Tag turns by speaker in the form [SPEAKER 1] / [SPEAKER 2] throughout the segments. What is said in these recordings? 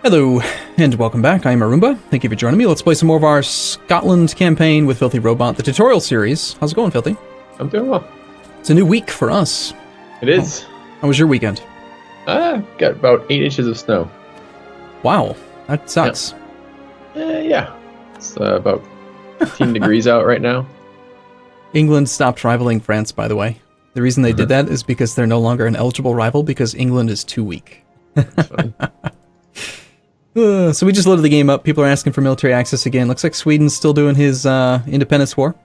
[SPEAKER 1] Hello, and welcome back. I'm Arumba. Thank you for joining me. Let's play some more of our Scotland campaign with FilthyRobot, the tutorial series. How's it going, Filthy?
[SPEAKER 2] I'm doing well.
[SPEAKER 1] It's a new week for us.
[SPEAKER 2] It is.
[SPEAKER 1] How was your weekend?
[SPEAKER 2] Got about 8 inches of snow.
[SPEAKER 1] Wow, that sucks.
[SPEAKER 2] Yeah. It's about 15 degrees out right now.
[SPEAKER 1] England stopped rivaling France, by the way. The reason they did that is because they're no longer an eligible rival because England is too weak.
[SPEAKER 2] That's funny.
[SPEAKER 1] So we just loaded the game up. People are asking for military access again. Looks like Sweden's still doing his independence war.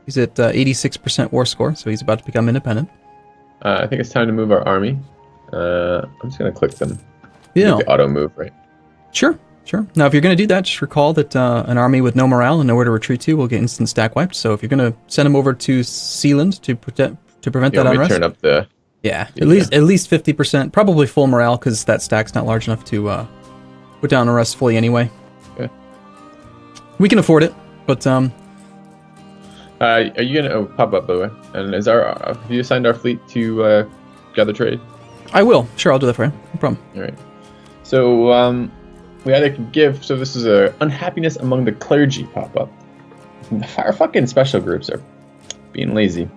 [SPEAKER 1] He's at 86% war score, so he's about to become independent.
[SPEAKER 2] I think it's time to move our army. I'm just going to click them.
[SPEAKER 1] Yeah.
[SPEAKER 2] The auto move, right?
[SPEAKER 1] Sure. Now, if you're going to do that, just recall that an army with no morale and nowhere to retreat to will get instant stack wiped. So if you're going to send them over to Sealand to prevent that unrest,
[SPEAKER 2] turn up the...
[SPEAKER 1] Yeah, at least 50%, probably full morale because that stack's not large enough to put down unrest fully anyway.
[SPEAKER 2] Okay.
[SPEAKER 1] We can afford it, but
[SPEAKER 2] are you gonna pop up by the way? And have you assigned our fleet to gather trade?
[SPEAKER 1] I will. Sure, I'll do that for you. No problem.
[SPEAKER 2] All right. So we either can give. So this is a unhappiness among the clergy pop up. Our fucking special groups are being lazy.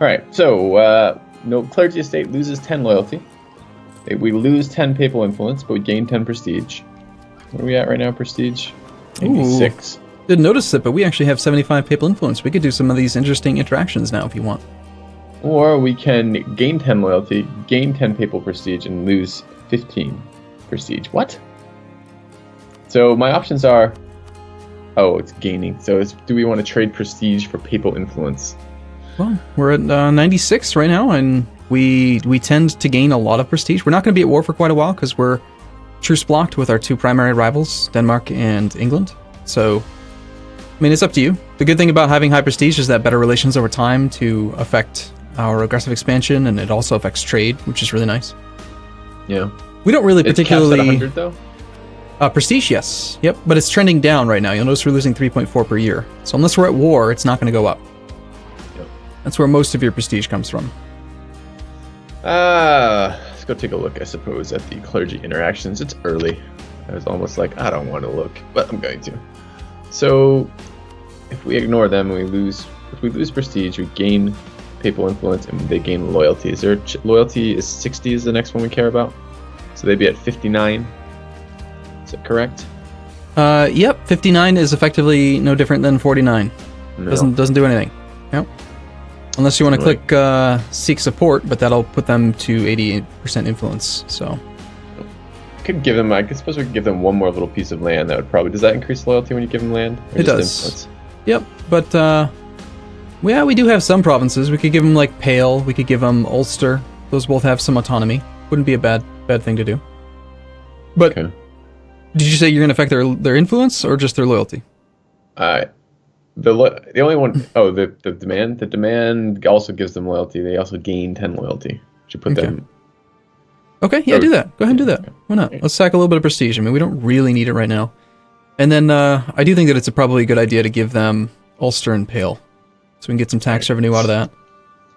[SPEAKER 2] All right. So no clergy estate loses 10 loyalty. We lose 10 papal influence, but we gain 10 prestige. Where are we at right now? Prestige. 86.
[SPEAKER 1] Didn't notice it, but we actually have 75 papal influence. We could do some of these interesting interactions now if you want.
[SPEAKER 2] Or we can gain 10 loyalty, gain 10 papal prestige, and lose 15 prestige. What? So my options are... Oh, it's gaining. So do we want to trade prestige for papal influence?
[SPEAKER 1] Well, we're at 96 right now, and we tend to gain a lot of prestige. We're not going to be at war for quite a while because we're truce blocked with our two primary rivals, Denmark and England. So, I mean, it's up to you. The good thing about having high prestige is that better relations over time to affect our aggressive expansion, and it also affects trade, which is really nice.
[SPEAKER 2] Yeah.
[SPEAKER 1] We don't really particularly...
[SPEAKER 2] It's capped at 100, though?
[SPEAKER 1] Prestige, yes. Yep, but it's trending down right now. You'll notice we're losing 3.4 per year. So unless we're at war, it's not going to go up.
[SPEAKER 2] Yep.
[SPEAKER 1] That's where most of your prestige comes from.
[SPEAKER 2] Let's go take a look, I suppose, at the Clergy Interactions. It's early. I was almost like, I don't want to look, but I'm going to. So, if we ignore them and if we lose prestige, we gain papal influence and they gain loyalty. Is there loyalty is 60 is the next one we care about? So they'd be at 59. Is that correct?
[SPEAKER 1] Yep, 59 is effectively no different than 49.
[SPEAKER 2] No.
[SPEAKER 1] Doesn't do anything. Yep. Unless you want to click seek support, but that'll put them to 88% influence. So
[SPEAKER 2] could give them. I suppose we could give them one more little piece of land. That would probably. Does that increase loyalty when you give them land?
[SPEAKER 1] It does. Influence? Yep. But yeah, we do have some provinces. We could give them like Pale. We could give them Ulster. Those both have some autonomy. Wouldn't be a bad thing to do. But
[SPEAKER 2] okay.
[SPEAKER 1] Did you say you're going to affect their influence or just their loyalty?
[SPEAKER 2] The only one, the demand. The demand also gives them loyalty. They also gain 10 loyalty. Should put them.
[SPEAKER 1] Okay, yeah, do that. Go ahead and do that. Okay. Why not? Let's sack a little bit of prestige. I mean, we don't really need it right now. And then I do think that it's probably a good idea to give them Ulster and Pale, so we can get some tax revenue out of that.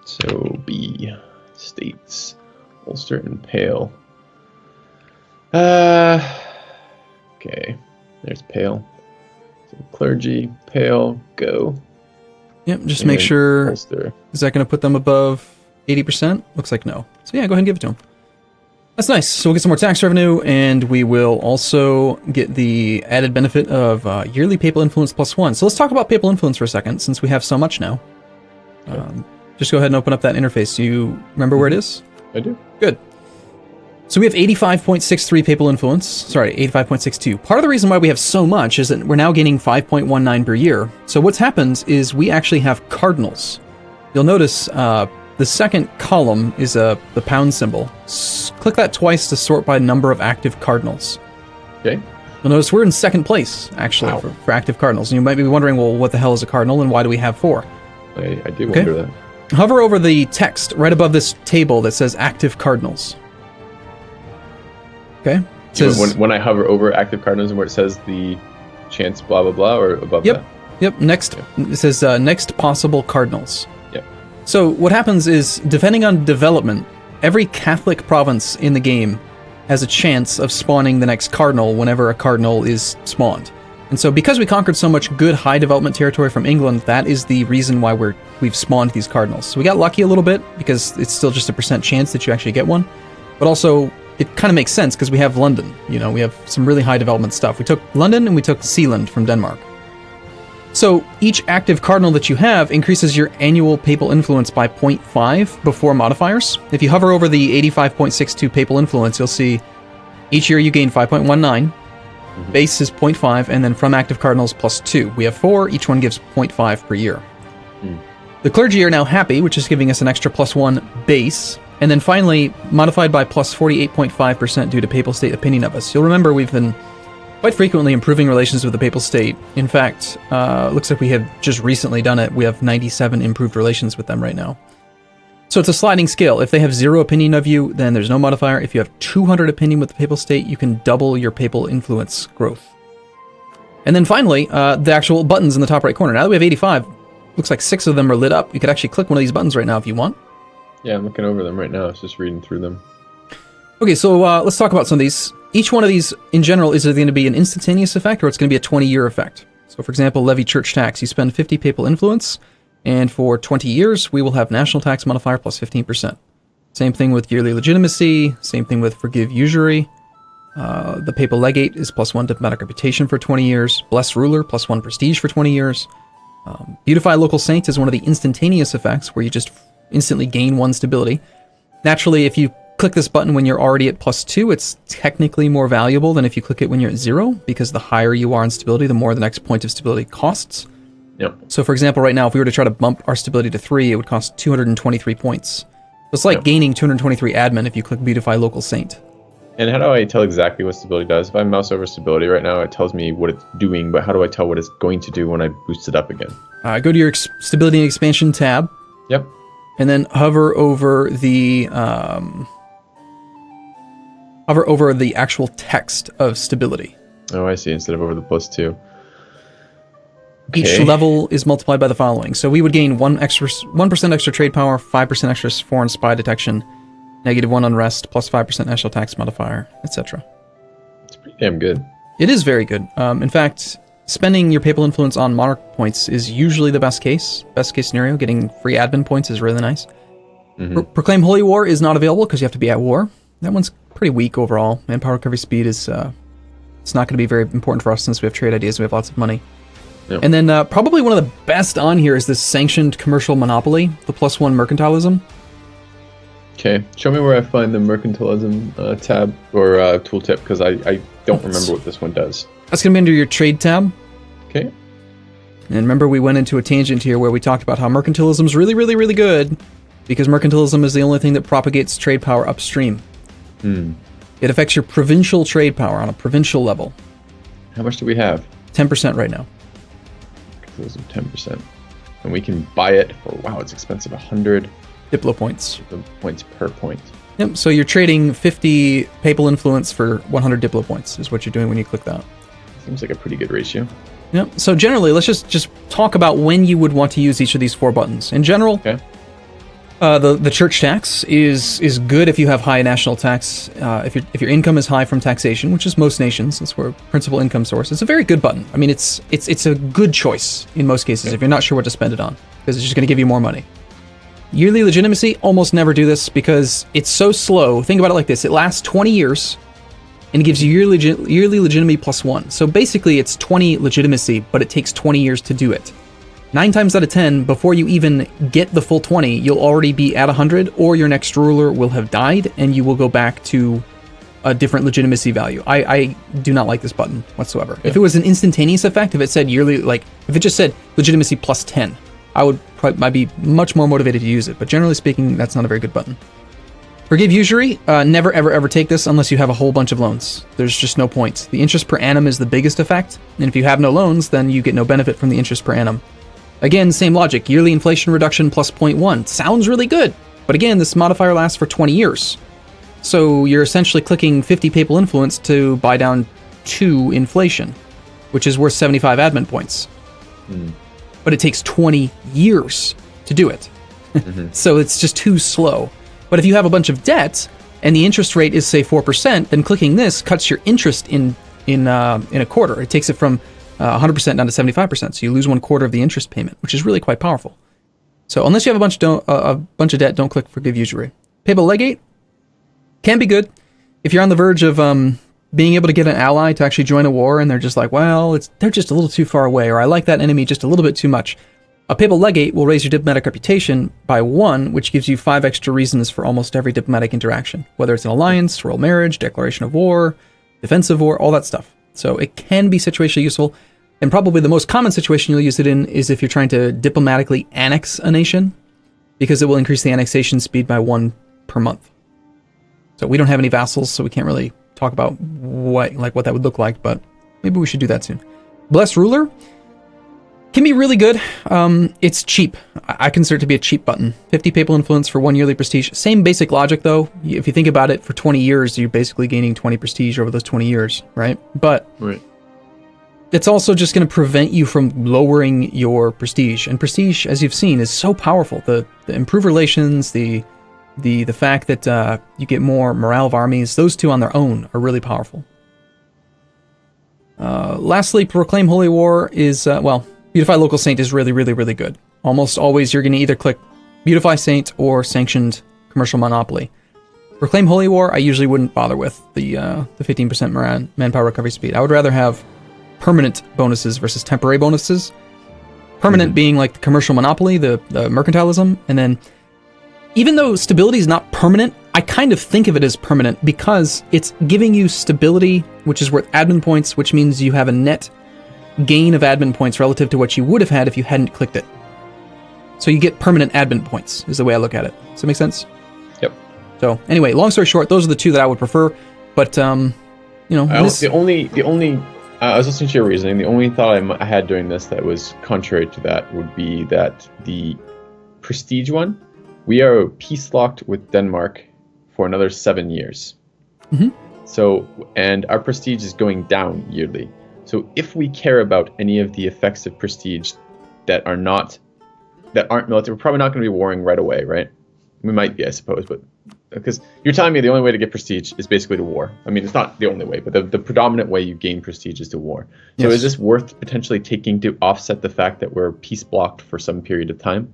[SPEAKER 2] So B states Ulster and Pale. Okay, there's Pale. So clergy, Pale, go.
[SPEAKER 1] Yep, just make sure.
[SPEAKER 2] Ulster.
[SPEAKER 1] Is that going to put them above 80%? Looks like no. So yeah, go ahead and give it to them. That's nice. So we'll get some more tax revenue, and we will also get the added benefit of yearly papal influence +1. So let's talk about papal influence for a second, since we have so much now. Just go ahead and open up that interface. Do you remember where it is?
[SPEAKER 2] I do.
[SPEAKER 1] Good. So we have 85.63 papal influence. Sorry, 85.62. Part of the reason why we have so much is that we're now gaining 5.19 per year. So what's happened is we actually have cardinals. You'll notice the second column is the pound symbol. Click that twice to sort by number of active cardinals.
[SPEAKER 2] Okay.
[SPEAKER 1] You'll notice we're in second place, actually, for active cardinals. And you might be wondering, well, what the hell is a cardinal and why do we have 4?
[SPEAKER 2] I do wonder that.
[SPEAKER 1] Hover over the text right above this table that says active cardinals. Okay. It says,
[SPEAKER 2] when I hover over active cardinals and where it says the chance blah blah blah or above that?
[SPEAKER 1] Yep. Next. It says next possible cardinals.
[SPEAKER 2] Yep.
[SPEAKER 1] So what happens is, depending on development, every Catholic province in the game has a chance of spawning the next cardinal whenever a cardinal is spawned. And so because we conquered so much good high development territory from England, that is the reason why we've spawned these cardinals. So we got lucky a little bit because it's still just a % chance that you actually get one. But also, it kind of makes sense because we have London. You know, we have some really high development stuff. We took London and we took Sealand from Denmark. So each active cardinal that you have increases your annual papal influence by 0.5 before modifiers. If you hover over the 85.62 papal influence, you'll see each year you gain 5.19. Base is 0.5, and then from active cardinals plus 2. We have 4, each one gives 0.5 per year. The clergy are now happy, which is giving us an extra plus 1 base, and then finally modified by plus 48.5% due to papal state opinion of us. You'll remember we've been quite frequently improving relations with the papal state. In fact, looks like we have just recently done it. We have 97 improved relations with them right now. So it's a sliding scale. If they have 0 opinion of you, then there's no modifier. If you have 200 opinion with the papal state, you can double your papal influence growth. And then finally, the actual buttons in the top right corner. Now that we have 85, looks like 6 of them are lit up. You could actually click one of these buttons right now if you want.
[SPEAKER 2] Yeah, I'm looking over them right now. I was just reading through them.
[SPEAKER 1] Okay, so let's talk about some of these. Each one of these, in general, is going to be an instantaneous effect or it's going to be a 20-year effect. So for example, levy church tax. You spend 50 papal influence, and for 20 years, we will have national tax modifier plus 15%. Same thing with yearly legitimacy, same thing with forgive usury. The papal legate is plus 1 diplomatic reputation for 20 years. Bless ruler, plus 1 prestige for 20 years. Beautify local saint is one of the instantaneous effects where you just instantly gain 1 stability. Naturally, if you click this button when you're already at plus 2, it's technically more valuable than if you click it when you're at 0, because the higher you are in stability, the more the next point of stability costs.
[SPEAKER 2] Yep.
[SPEAKER 1] So for example, right now, if we were to try to bump our stability to 3, it would cost 223 points. So it's like gaining 223 admin if you click Beautify Local Saint.
[SPEAKER 2] And how do I tell exactly what stability does? If I mouse over stability right now, it tells me what it's doing, but how do I tell what it's going to do when I boost it up again?
[SPEAKER 1] Go to your Stability and Expansion tab.
[SPEAKER 2] Yep.
[SPEAKER 1] And then hover over the actual text of stability.
[SPEAKER 2] Oh, I see. Instead of over the plus 2. Okay.
[SPEAKER 1] Each level is multiplied by the following. So we would gain 1% extra trade power, 5% extra foreign spy detection, -1 unrest, plus 5% national tax modifier, etc.
[SPEAKER 2] It's pretty damn good.
[SPEAKER 1] It is very good. In fact, spending your papal influence on monarch points is usually the best case. Best case scenario, getting free admin points is really nice. Proclaim Holy War is not available because you have to be at war. That one's pretty weak overall. Manpower recovery speed is it's not going to be very important for us since we have trade ideas and we have lots of money.
[SPEAKER 2] Yep.
[SPEAKER 1] And then probably one of the best on here is this sanctioned commercial monopoly, the +1 mercantilism.
[SPEAKER 2] Okay, show me where I find the mercantilism tab or tooltip, because I don't remember what this one does.
[SPEAKER 1] That's going to be under your trade tab.
[SPEAKER 2] Okay.
[SPEAKER 1] And remember, we went into a tangent here where we talked about how mercantilism is really, really, really good because mercantilism is the only thing that propagates trade power upstream. It affects your provincial trade power on a provincial level.
[SPEAKER 2] How much do we have?
[SPEAKER 1] 10% right now.
[SPEAKER 2] Mercantilism 10%. And we can buy it for, wow, it's expensive, 100
[SPEAKER 1] Diplo points.
[SPEAKER 2] Points per point.
[SPEAKER 1] Yep, so you're trading 50 papal influence for 100 Diplo points is what you're doing when you click that.
[SPEAKER 2] Seems like a pretty good ratio.
[SPEAKER 1] Yep, so generally, let's just talk about when you would want to use each of these 4 buttons. In general,
[SPEAKER 2] okay.
[SPEAKER 1] The church tax is good if you have high national tax. If your income is high from taxation, which is most nations, that's where principal income source. It's a very good button. I mean, it's a good choice in most cases if you're not sure what to spend it on, because it's just going to give you more money. Yearly legitimacy, almost never do this because it's so slow. Think about it like this: it lasts 20 years, and it gives you yearly legitimacy +1. So basically, it's 20 legitimacy, but it takes 20 years to do it. 9 times out of 10, before you even get the full 20, you'll already be at 100, or your next ruler will have died, and you will go back to a different legitimacy value. I do not like this button whatsoever. Yeah. If it was an instantaneous effect, if it said yearly, like if it just said legitimacy +10, I'd be much more motivated to use it. But generally speaking, that's not a very good button. Forgive usury, never ever take this unless you have a whole bunch of loans. There's just no point. The interest per annum is the biggest effect, and if you have no loans, then you get no benefit from the interest per annum. Again, same logic, yearly inflation reduction plus 0.1. Sounds really good, but again, this modifier lasts for 20 years. So you're essentially clicking 50 papal influence to buy down 2 inflation, which is worth 75 admin points. But it takes 20 years to do it. So it's just too slow. But if you have a bunch of debt, and the interest rate is say 4%, then clicking this cuts your interest in a quarter. It takes it from 100% down to 75%. So you lose 1/4 of the interest payment, which is really quite powerful. So unless you have a bunch of debt, don't click Forgive Usury. Papal Legate can be good if you're on the verge of being able to get an ally to actually join a war, and they're just like, well, they're just a little too far away, or I like that enemy just a little bit too much. A Papal Legate will raise your diplomatic reputation by 1, which gives you 5 extra reasons for almost every diplomatic interaction, whether it's an alliance, royal marriage, declaration of war, defensive war, all that stuff. So it can be situationally useful, and probably the most common situation you'll use it in is if you're trying to diplomatically annex a nation, because it will increase the annexation speed by 1 per month. So we don't have any vassals, so we can't really talk about what that would look like, but maybe we should do that soon. Blessed Ruler can be really good. It's cheap. I consider it to be a cheap button. 50 papal influence for 1 yearly prestige. Same basic logic, though. If you think about it, for 20 years, you're basically gaining 20 prestige over those 20 years, right? But it's also just going to prevent you from lowering your prestige. And prestige, as you've seen, is so powerful. The improved relations, the fact that you get more morale of armies, those two on their own are really powerful. Lastly, Proclaim Holy War is, Beautify Local Saint is really, really, really good. Almost always you're going to either click Beautify Saint or Sanctioned Commercial Monopoly. Proclaim Holy War, I usually wouldn't bother with the 15% manpower recovery speed. I would rather have permanent bonuses versus temporary bonuses. Permanent being like the Commercial Monopoly, the Mercantilism, and then even though stability is not permanent, I kind of think of it as permanent because it's giving you stability, which is worth admin points, which means you have a net gain of admin points relative to what you would have had if you hadn't clicked it. So you get permanent admin points, is the way I look at it. Does that make sense?
[SPEAKER 2] Yep.
[SPEAKER 1] So anyway, long story short, those are the two that I would prefer. But I was
[SPEAKER 2] listening to your reasoning. The only thought I had during this that was contrary to that would be that the prestige one, we are peace locked with Denmark for another 7 years.
[SPEAKER 1] Mm-hmm.
[SPEAKER 2] So, and our prestige is going down yearly. So if we care about any of the effects of prestige that aren't military, we're probably not going to be warring right away, right? We might be, I suppose, but because you're telling me the only way to get prestige is basically to war. I mean, it's not the only way, but the predominant way you gain prestige is to war. So
[SPEAKER 1] Yes.
[SPEAKER 2] is this worth potentially taking to offset the fact that we're peace blocked for some period of time?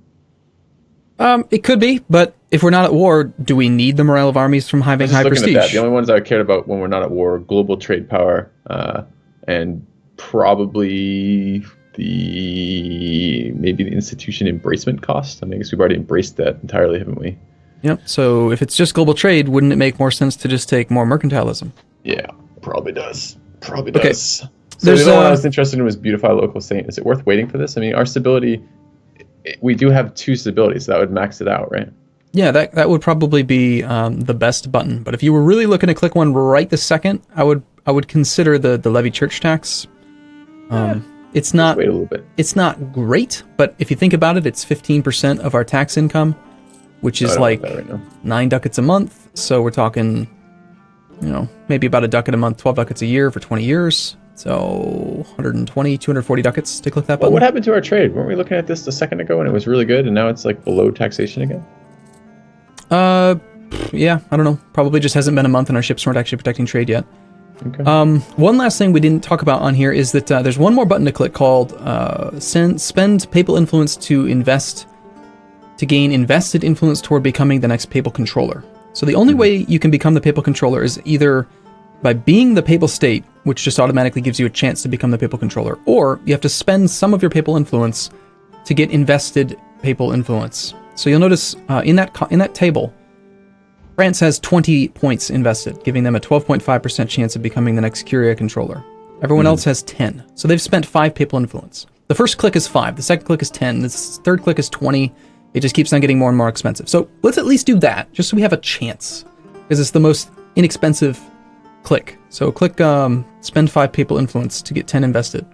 [SPEAKER 1] It could be, but if we're not at war, do we need the morale of armies from having high prestige?
[SPEAKER 2] At that. The only ones I cared about when we're not at war are global trade power, and probably maybe the institution embracement cost. I mean, I guess we've already embraced that entirely, haven't we?
[SPEAKER 1] Yep. So if it's just global trade, wouldn't it make more sense to just take more mercantilism?
[SPEAKER 2] Yeah, probably does. Probably
[SPEAKER 1] Okay.
[SPEAKER 2] does. So the other one I was interested in was Beautify Local Saint. Is it worth waiting for this? I mean, our stability, we do have 2 stabilities, so that would max it out, right?
[SPEAKER 1] Yeah, that would probably be the best button. But if you were really looking to click one right this second, I would consider the levy church tax. It's not
[SPEAKER 2] Wait a little bit.
[SPEAKER 1] It's not great, but if you think about it, it's 15% of our tax income, which is like
[SPEAKER 2] right now.
[SPEAKER 1] 9 ducats a month. So we're talking, maybe about a ducat a month, 12 ducats a year for 20 years. So 120, 240 ducats to click that button.
[SPEAKER 2] What happened to our trade? Weren't we looking at this a second ago and it was really good, and now it's like below taxation again?
[SPEAKER 1] Yeah, I don't know. Probably just hasn't been a month and our ships weren't actually protecting trade yet.
[SPEAKER 2] Okay.
[SPEAKER 1] One last thing we didn't talk about on here is that there's one more button to click called Spend Papal Influence to gain invested influence toward becoming the next papal controller. So the only way you can become the papal controller is either by being the papal state, which just automatically gives you a chance to become the papal controller, or you have to spend some of your papal influence to get invested papal influence. So you'll notice in that table, France has 20 points invested, giving them a 12.5% chance of becoming the next Curia controller. Everyone else has 10. So they've spent 5 papal influence. The first click is 5, the second click is 10, the third click is 20. It just keeps on getting more and more expensive. So let's at least do that, just so we have a chance, because it's the most inexpensive click. So click spend 5 papal influence to get 10 invested.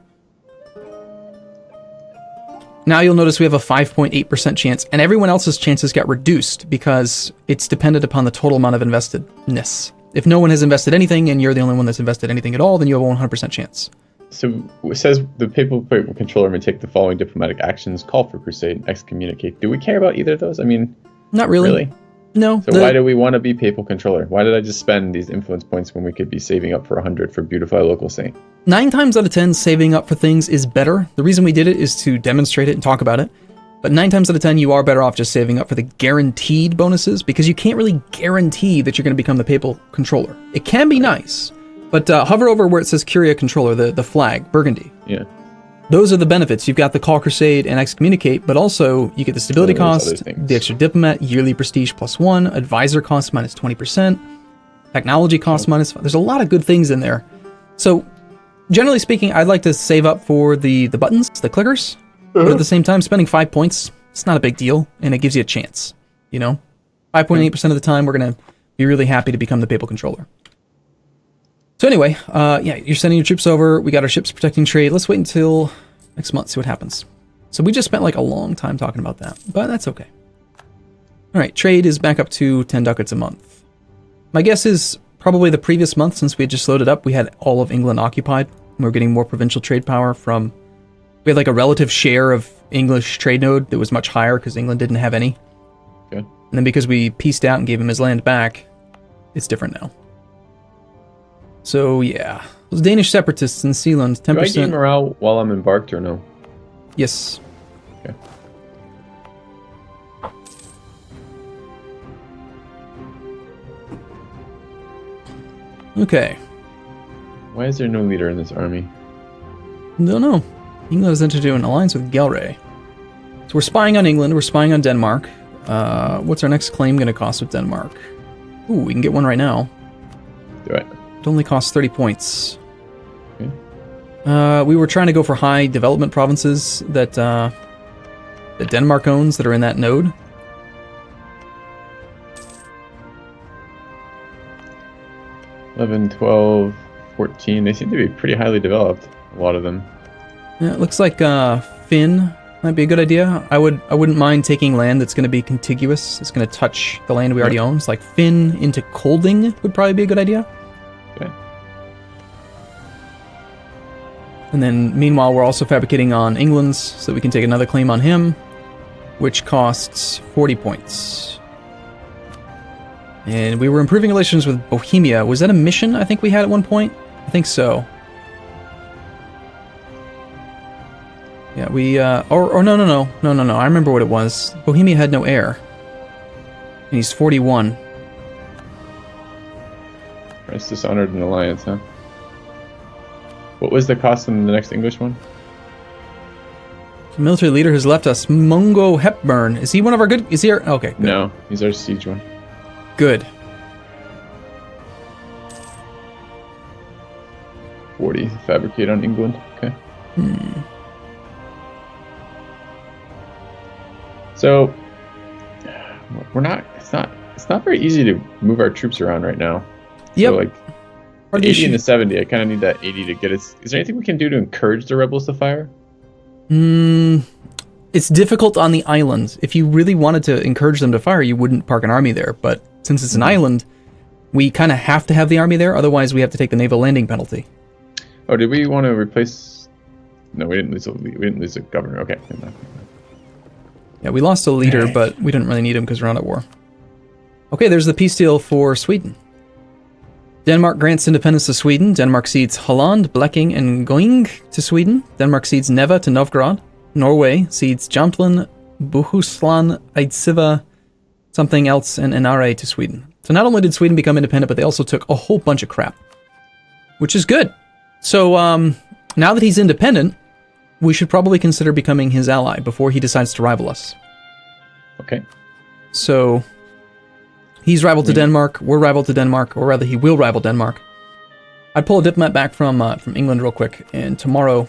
[SPEAKER 1] Now you'll notice we have a 5.8% chance, and everyone else's chances got reduced because it's dependent upon the total amount of investedness. If no one has invested anything and you're the only one that's invested anything at all, then you have a 100% chance.
[SPEAKER 2] So it says the papal controller may take the following diplomatic actions: call for crusade, excommunicate. Do we care about either of those? I mean,
[SPEAKER 1] Not really. No.
[SPEAKER 2] So why do we want to be papal controller? Why did I just spend these influence points when we could be saving up for 100 for Beautify Local Saint?
[SPEAKER 1] 9 times out of 10, saving up for things is better. The reason we did it is to demonstrate it and talk about it. But 9 times out of 10, you are better off just saving up for the guaranteed bonuses, because you can't really guarantee that you're going to become the papal controller. It can be nice, but hover over where it says Curia Controller, the flag, burgundy.
[SPEAKER 2] Yeah.
[SPEAKER 1] Those are the benefits. You've got the Call Crusade and Excommunicate, but also you get the stability cost, the extra diplomat, yearly prestige +1, advisor cost -20%, technology cost -5. There's a lot of good things in there. So, generally speaking, I'd like to save up for the buttons, the clickers, but at the same time, spending 5 points, it's not a big deal, and it gives you a chance, you know? 5.8% of the time, we're going to be really happy to become the papal controller. So anyway, yeah, you're sending your troops over. We got our ships protecting trade. Let's wait until next month, see what happens. So we just spent like a long time talking about that, but that's okay. All right, trade is back up to 10 ducats a month. My guess is probably the previous month, since we had just loaded up, we had all of England occupied. We were getting more provincial trade power from... We had like a relative share of English trade node that was much higher because England didn't have any.
[SPEAKER 2] Okay.
[SPEAKER 1] And then because we pieced out and gave him his land back, it's different now. So, yeah. Those Danish separatists in Sealand, 10%.
[SPEAKER 2] Do I gain morale while I'm embarked or no?
[SPEAKER 1] Yes.
[SPEAKER 2] Okay.
[SPEAKER 1] Okay.
[SPEAKER 2] Why is there no leader in this army?
[SPEAKER 1] Don't know. England has entered into an alliance with Gelre. So we're spying on England, we're spying on Denmark. What's our next claim going to cost with Denmark? Ooh, we can get one right now.
[SPEAKER 2] Do it.
[SPEAKER 1] It only costs 30 points.
[SPEAKER 2] Okay.
[SPEAKER 1] We were trying to go for high development provinces that Denmark owns that are in that node.
[SPEAKER 2] $11, $12, $14. They seem to be pretty highly developed, a lot of them.
[SPEAKER 1] Yeah, it looks like Finn might be a good idea. I wouldn't mind taking land that's going to be contiguous. It's going to touch the land we already own. It's like Finn into Colding would probably be a good idea.
[SPEAKER 2] Okay.
[SPEAKER 1] And then, meanwhile, we're also fabricating on England's, so that we can take another claim on him, which costs 40 points. And we were improving relations with Bohemia. Was that a mission I think we had at one point? I think so. Yeah, we, no. I remember what it was. Bohemia had no heir. And he's 41.
[SPEAKER 2] Christ dishonored an alliance, huh? What was the cost in the next English one?
[SPEAKER 1] The military leader has left us. Mungo Hepburn. Is he one of our good? Is he our? Okay, good.
[SPEAKER 2] No, he's our siege one.
[SPEAKER 1] Good.
[SPEAKER 2] 40 fabricate on England. Okay. So we're not. It's not very easy to move our troops around right now.
[SPEAKER 1] Yep.
[SPEAKER 2] So like 80 and the 70. I kind of need that 80 to get us. Is there anything we can do to encourage the rebels to fire?
[SPEAKER 1] It's difficult on the island. If you really wanted to encourage them to fire, you wouldn't park an army there. But since it's an island, we kind of have to have the army there. Otherwise, we have to take the naval landing penalty.
[SPEAKER 2] Oh, did we want to replace? No, we didn't lose a governor. Okay.
[SPEAKER 1] Yeah, we lost a leader, but we didn't really need him because we're not at war. Okay, there's the peace deal for Sweden. Denmark grants independence to Sweden. Denmark cedes Holland, Bleking, and Going to Sweden. Denmark cedes Neva to Novgorod. Norway cedes Jamtland, Bohuslän, Eidsiva, something else, and Inare to Sweden. So not only did Sweden become independent, but they also took a whole bunch of crap, which is good. So now that he's independent, we should probably consider becoming his ally before he decides to rival us.
[SPEAKER 2] Okay.
[SPEAKER 1] So he's rival to Denmark, we're rival to Denmark, or rather he will rival Denmark. I'd pull a diplomat back from England real quick, and tomorrow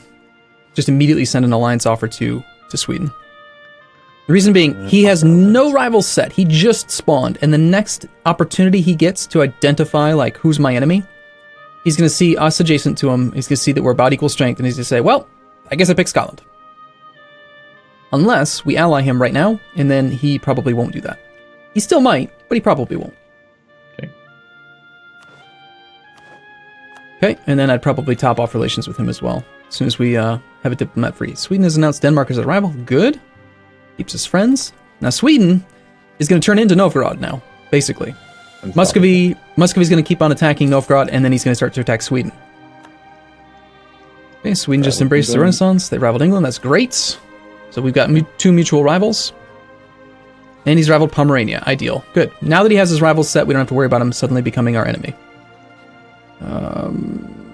[SPEAKER 1] just immediately send an alliance offer to Sweden. The reason being, he has no rivals set. He just spawned, and the next opportunity he gets to identify, like, who's my enemy, he's going to see us adjacent to him, he's going to see that we're about equal strength, and he's going to say, well, I guess I pick Scotland. Unless we ally him right now, and then he probably won't do that. He still might, but he probably won't.
[SPEAKER 2] Okay.
[SPEAKER 1] Okay, and then I'd probably top off relations with him as well, as soon as we have a diplomat free. Sweden has announced Denmark as a rival. Good. Keeps us friends. Now Sweden is going to turn into Novgorod now. basically.
[SPEAKER 2] Unstoppable.
[SPEAKER 1] Muscovy's going to keep on attacking Novgorod, and then he's going to start to attack Sweden. Okay, Sweden just embraced the Renaissance. They rivaled England. That's great. So we've got two mutual rivals. And he's rivaled Pomerania. Ideal. Good. Now that he has his rivals set, we don't have to worry about him suddenly becoming our enemy.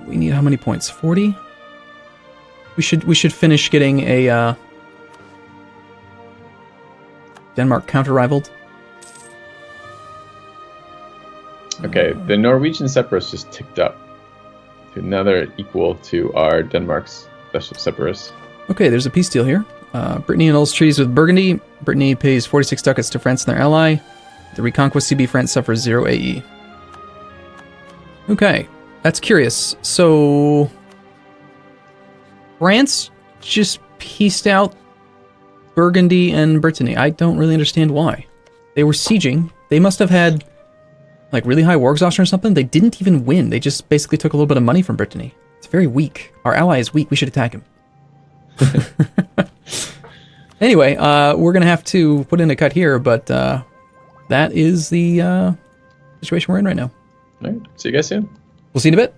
[SPEAKER 1] We need how many points? 40? We should finish getting a Denmark counter-rivaled.
[SPEAKER 2] Okay, the Norwegian separatists just ticked up. Now they're equal to our Denmark's special separatists.
[SPEAKER 1] Okay, there's a peace deal here. Brittany annuls treaties with Burgundy. Brittany pays 46 ducats to France and their ally. The Reconquest CB France suffers 0 AE. Okay, that's curious. So, France just pieced out Burgundy and Brittany. I don't really understand why. They were sieging. They must have had like really high war exhaustion or something. They didn't even win. They just basically took a little bit of money from Brittany. It's very weak. Our ally is weak. We should attack him. Anyway, we're going to have to put in a cut here, but that is the situation we're in right now.
[SPEAKER 2] All right, see you guys soon.
[SPEAKER 1] We'll see you in a bit.